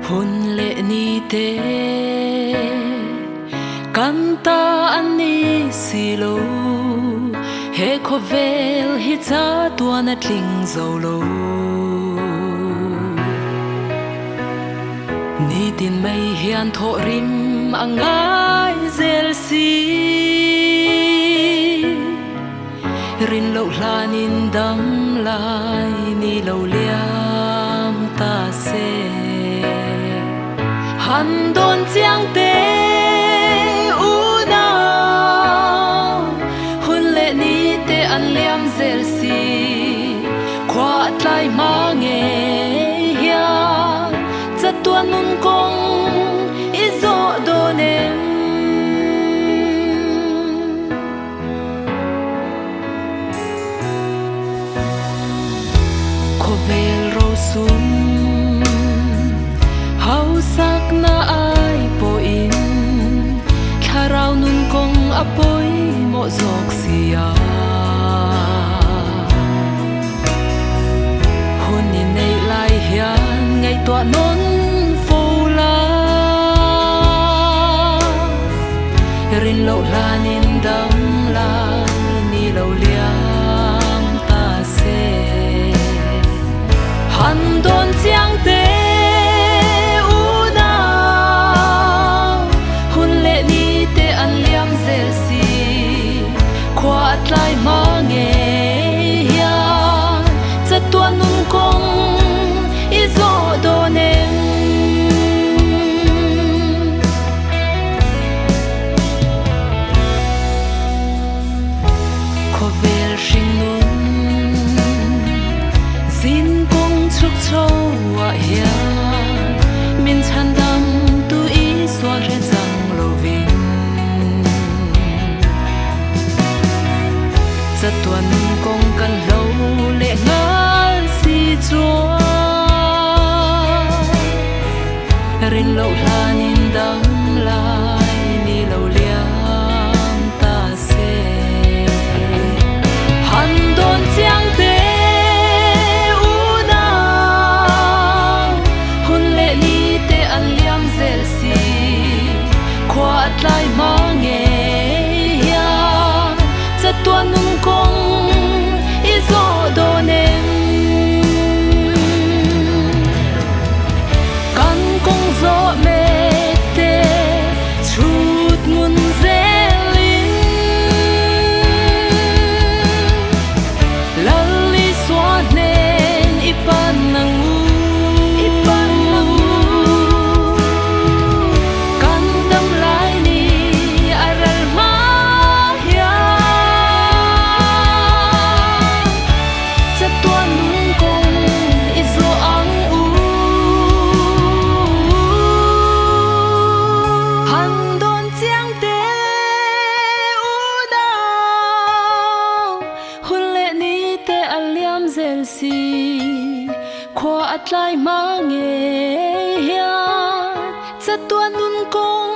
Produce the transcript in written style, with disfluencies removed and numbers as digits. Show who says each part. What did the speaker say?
Speaker 1: hun le ni te canta ani silo he khovel hi cha tuan atling zolo ni tin mai hian tho rim angai zel si rin lo hlanin dam lai ni lo liam ta se han don chiang te u na hun le ni te an liam zel si khwa tlai ma nge ya cha tuan nun kong izo do nem khovel ro sum hau sak na ai po in tharau nun kong apoi mo zok sia hun ni nei lai hian ngai tua non fo la rin lo lanin dam la ni lo liam ta se han don chiang te u na hun le ni te an liam zel si khwa tlai ma nge ya cha tuan nun kong izo do nem khovel hring nun zin kong chuk cho wa hian min chan dam tu i swal re chang lo vin cha tuan kong kan lo le ngal si chua rin lo hlanin dam lai ni lo liam ta se han don chiang te u na hun le ni te an liam zel si khwa tlai ma nge ya cha tuan nun kong izo do nem kan kong zo me te chut ngun zelin lalli swat nen ipan nangu kan dam lai ni aral ma ya cha tuan nun kong izo ang u han don chiang te u na hun le ni te an liam zel si khwa atlai ma nge ya cha tuan nun kong